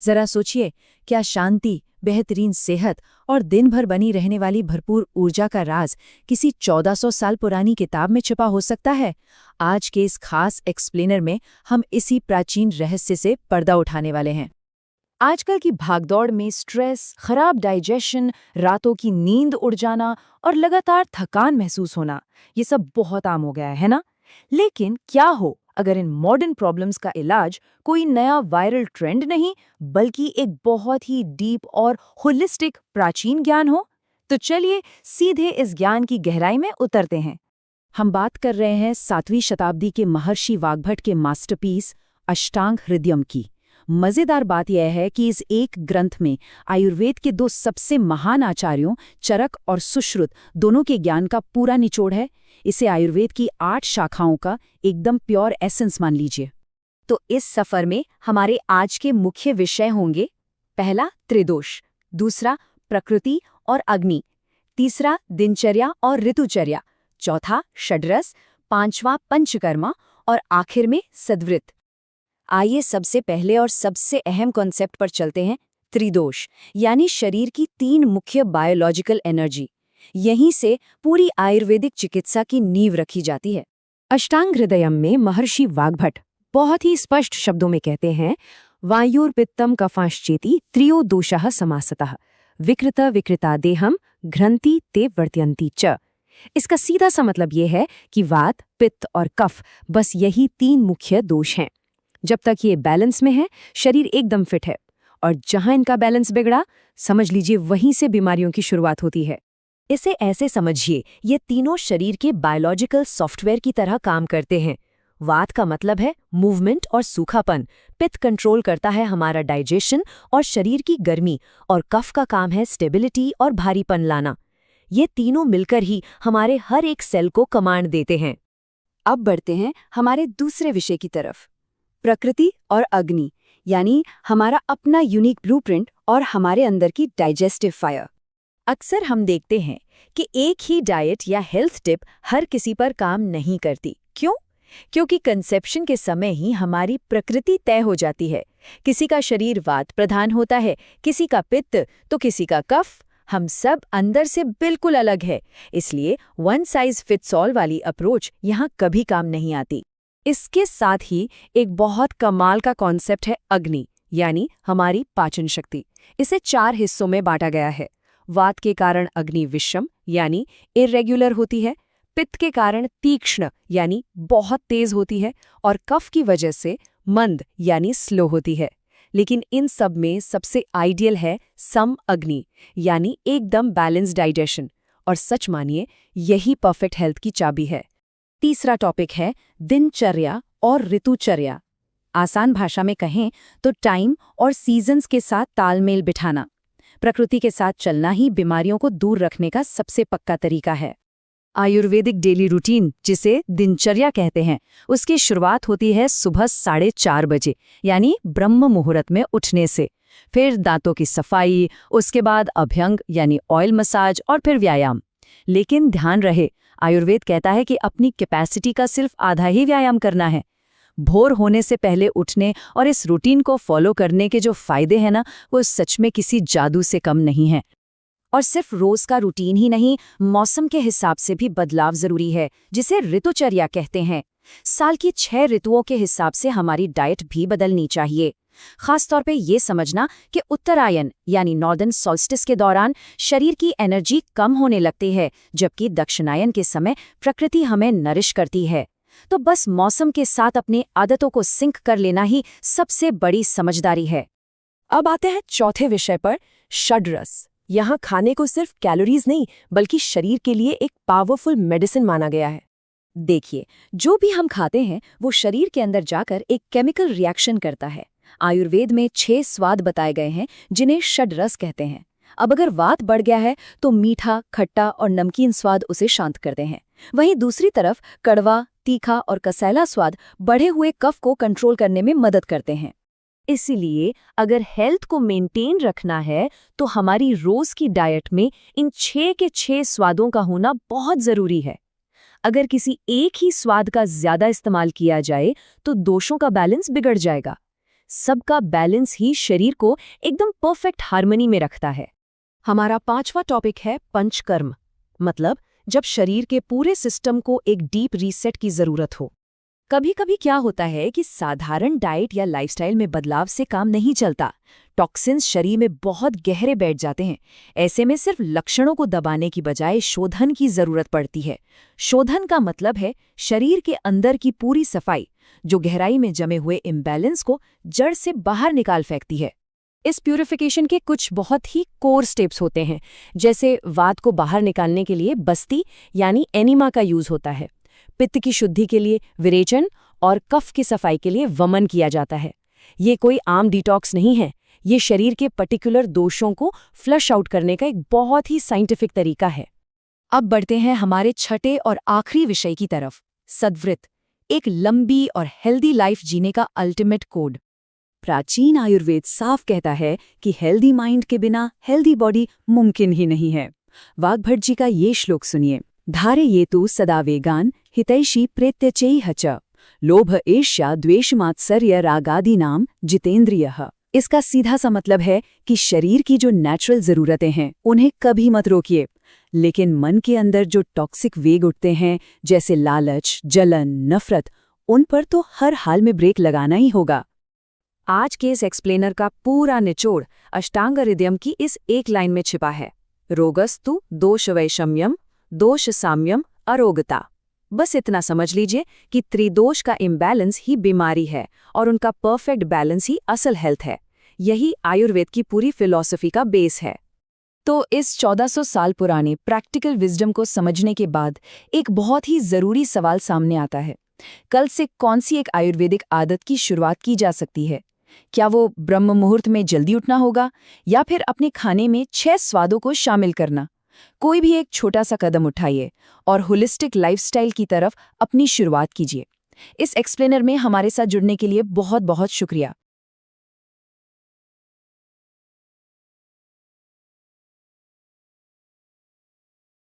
जरा सोचिए, क्या शांति, बेहतरीन सेहत और दिन भर बनी रहने वाली भरपूर ऊर्जा का राज किसी 1400 साल पुरानी किताब में छिपा हो सकता है? आज के इस खास एक्सप्लेनर में हम इसी प्राचीन रहस्य से पर्दा उठाने वाले हैं। आजकल की भागदौड़ में स्ट्रेस, खराब डाइजेशन, रातों की नींद उड़ जाना और लगातार थकान महसूस होना, ये सब बहुत आम हो गया है ना? लेकिन क्या हो अगर इन मॉडर्न प्रॉब्लम्स का इलाज कोई नया वायरल ट्रेंड नहीं, बल्कि एक बहुत ही डीप और होलिस्टिक प्राचीन ज्ञान हो? तो चलिए सीधे इस ज्ञान की गहराई में उतरते हैं। हम बात कर रहे हैं 7वीं शताब्दी के महर्षि वाग्भट के मास्टरपीस अष्टांग हृदयम की। मजेदार बात यह है कि इस एक ग्रंथ में आयुर्वेद के 2 सबसे महान आचार्यों चरक और सुश्रुत दोनों के ज्ञान का पूरा निचोड़ है। इसे आयुर्वेद की 8 शाखाओं का एकदम प्योर एसेंस मान लीजिए। तो इस सफर में हमारे आज के मुख्य विषय होंगे: पहला त्रिदोष, दूसरा प्रकृति और अग्नि, तीसरा दिनचर्या और ऋतुचर्या, चौथा षड्रस, पांचवा पंचकर्मा और आखिर में सद्वृत। आइए सबसे पहले और सबसे अहम कॉन्सेप्ट पर चलते हैं, त्रिदोष यानी शरीर की 3 मुख्य बायोलॉजिकल एनर्जी। यहीं से पूरी आयुर्वेदिक चिकित्सा की नींव रखी जाती है। अष्टांग हृदयम में महर्षि वाग्भट बहुत ही स्पष्ट शब्दों में कहते हैं, वायुर्पित्तम कफांश्चेति त्रियो दोषः समासतः विकृत विकृता देहम घ्रंति ते वर्त्यन्ति च। इसका सीधा सा मतलब ये है कि वात, पित्त और कफ, बस यही 3 मुख्य दोष हैं। जब तक ये बैलेंस में है, शरीर एकदम फिट है, और जहां इनका बैलेंस बिगड़ा, समझ लीजिए वहीं से बीमारियों की शुरुआत होती है। इसे ऐसे समझिए, ये तीनों शरीर के बायोलॉजिकल सॉफ्टवेयर की तरह काम करते हैं। वात का मतलब है मूवमेंट और सूखापन, पित्त कंट्रोल करता है हमारा डाइजेशन और शरीर की गर्मी, और कफ का काम है स्टेबिलिटी और भारीपन लाना। ये तीनों मिलकर ही हमारे हर एक सेल को कमांड देते हैं। अब बढ़ते हैं हमारे दूसरे विषय की तरफ, प्रकृति और अग्नि, यानी हमारा अपना यूनिक ब्लूप्रिंट और हमारे अंदर की डाइजेस्टिव फायर। अक्सर हम देखते हैं कि एक ही डाइट या हेल्थ टिप हर किसी पर काम नहीं करती। क्यों? क्योंकि कंसेप्शन के समय ही हमारी प्रकृति तय हो जाती है। किसी का शरीर वात प्रधान होता है, किसी का पित्त, तो किसी का कफ। हम सब अंदर से बिल्कुल अलग है, इसलिए वन साइज फिट्स ऑल वाली अप्रोच यहाँ कभी काम नहीं आती। इसके साथ ही एक बहुत कमाल का कॉन्सेप्ट है अग्नि, यानी हमारी पाचन शक्ति। इसे 4 हिस्सों में बांटा गया है। वात के कारण अग्नि विषम यानी इरेग्युलर होती है, पित्त के कारण तीक्ष्ण यानी बहुत तेज होती है, और कफ की वजह से मंद यानी स्लो होती है। लेकिन इन सब में सबसे आइडियल है सम अग्नि, यानी एकदम बैलेंस डाइजेशन। और सच मानिए, यही परफेक्ट हेल्थ की चाबी है। तीसरा टॉपिक है दिनचर्या और ऋतुचर्या। आसान भाषा में कहें तो टाइम और सीजन्स के साथ तालमेल बिठाना। प्रकृति के साथ चलना ही बीमारियों को दूर रखने का सबसे पक्का तरीका है। आयुर्वेदिक डेली रूटीन, जिसे दिनचर्या कहते हैं, उसकी शुरुआत होती है सुबह 4:30 बजे, यानी ब्रह्म मुहूर्त में उठने से। फिर दांतों की सफाई, उसके बाद अभ्यंग यानी ऑयल मसाज, और फिर व्यायाम। लेकिन ध्यान रहे, आयुर्वेद कहता है कि अपनी कैपेसिटी का सिर्फ आधा ही व्यायाम करना है। भोर होने से पहले उठने और इस रूटीन को फॉलो करने के जो फायदे हैं ना, वो सच में किसी जादू से कम नहीं है। और सिर्फ रोज का रूटीन ही नहीं, मौसम के हिसाब से भी बदलाव जरूरी है, जिसे ऋतुचर्या कहते हैं। साल की 6 ऋतुओं के हिसाब से हमारी डाइट भी बदलनी चाहिए। खासतौर पे ये समझना कि उत्तरायण यानी नॉर्दर्न सॉल्स्टिस के दौरान शरीर की एनर्जी कम होने लगती है, जबकि दक्षिणायन के समय प्रकृति हमें नरिश करती है। तो बस मौसम के साथ अपनी आदतों को सिंक कर लेना ही सबसे बड़ी समझदारी है। अब आते हैं चौथे विषय पर, षड्रस। यहाँ खाने को सिर्फ कैलोरीज नहीं, बल्कि शरीर के लिए एक पावरफुल मेडिसिन माना गया है। देखिए, जो भी हम खाते हैं वो शरीर के अंदर जाकर एक केमिकल रिएक्शन करता है। आयुर्वेद में 6 स्वाद बताए गए हैं, जिन्हें षड्रस कहते हैं। अब अगर वात बढ़ गया है तो मीठा, खट्टा और नमकीन स्वाद उसे शांत करते हैं। वहीं दूसरी तरफ कड़वा, तीखा और कसैला स्वाद बढ़े हुए कफ को कंट्रोल करने में मदद करते हैं। इसीलिए अगर हेल्थ को मेंटेन रखना है तो हमारी रोज की डाइट में इन 6 के 6 स्वादों का होना बहुत जरूरी है। अगर किसी एक ही स्वाद का ज्यादा इस्तेमाल किया जाए तो दोषों का बैलेंस बिगड़ जाएगा। सबका बैलेंस ही शरीर को एकदम परफेक्ट हार्मनी में रखता है। हमारा 5वां टॉपिक है पंचकर्म, मतलब जब शरीर के पूरे सिस्टम को एक डीप रीसेट की जरूरत हो। कभी कभी क्या होता है कि साधारण डाइट या लाइफस्टाइल में बदलाव से काम नहीं चलता। टॉक्सिन्स शरीर में बहुत गहरे बैठ जाते हैं। ऐसे में सिर्फ लक्षणों को दबाने की बजाय शोधन की जरूरत पड़ती है। शोधन का मतलब है शरीर के अंदर की पूरी सफाई, जो गहराई में जमे हुए इम्बैलेंस को जड़ से बाहर निकाल फेंकती है। इस प्यूरिफिकेशन के कुछ बहुत ही कोर स्टेप्स होते हैं, जैसे वात को बाहर निकालने के लिए बस्ती यानी एनिमा का यूज होता है, पित्त की शुद्धि के लिए विरेचन और कफ की सफाई के लिए वमन किया जाता है। ये कोई आम डिटॉक्स नहीं है, ये शरीर के पर्टिकुलर दोषों को फ्लश आउट करने का एक बहुत ही साइंटिफिक तरीका है। अब बढ़ते हैं हमारे छठे और आखिरी विषय की तरफ, सद्वृत, एक लंबी और हेल्दी लाइफ जीने का अल्टीमेट कोड। प्राचीन आयुर्वेद साफ कहता है कि हेल्दी माइंड के बिना हेल्दी बॉडी मुमकिन ही नहीं है। वाग्भट जी का ये श्लोक सुनिए, धारयेतु सदा वेगान हितैषी प्रेत्यचैः च लोभ ईर्ष्या द्वेषमात्सर्य रागादीनाम जितेंद्रियः। इसका सीधा सा मतलब है कि शरीर की जो नेचुरल जरूरतें हैं उन्हें कभी मत रोकिए, लेकिन मन के अंदर जो टॉक्सिक वेग उठते हैं जैसे लालच, जलन, नफरत, उन पर तो हर हाल में ब्रेक लगाना ही होगा। आज के इस एक्सप्लेनर का पूरा निचोड़ अष्टांग हृदयम की इस एक लाइन में छिपा है, रोगस्तु दोष वैषम्यम दोष साम्यम अरोगता। बस इतना समझ लीजिए कि त्रिदोष का इम्बैलेंस ही बीमारी है और उनका परफेक्ट बैलेंस ही असल हेल्थ है। यही आयुर्वेद की पूरी फिलॉसफी का बेस है। तो इस 1400 साल पुराने प्रैक्टिकल विजडम को समझने के बाद एक बहुत ही जरूरी सवाल सामने आता है, कल से कौन सी एक आयुर्वेदिक आदत की शुरुआत की जा सकती है? क्या वो ब्रह्म मुहूर्त में जल्दी उठना होगा या फिर अपने खाने में 6 स्वादों को शामिल करना? कोई भी एक छोटा सा कदम उठाइए और होलिस्टिक लाइफस्टाइल की तरफ अपनी शुरुआत कीजिए। इस एक्सप्लेनर में हमारे साथ जुड़ने के लिए बहुत बहुत शुक्रिया।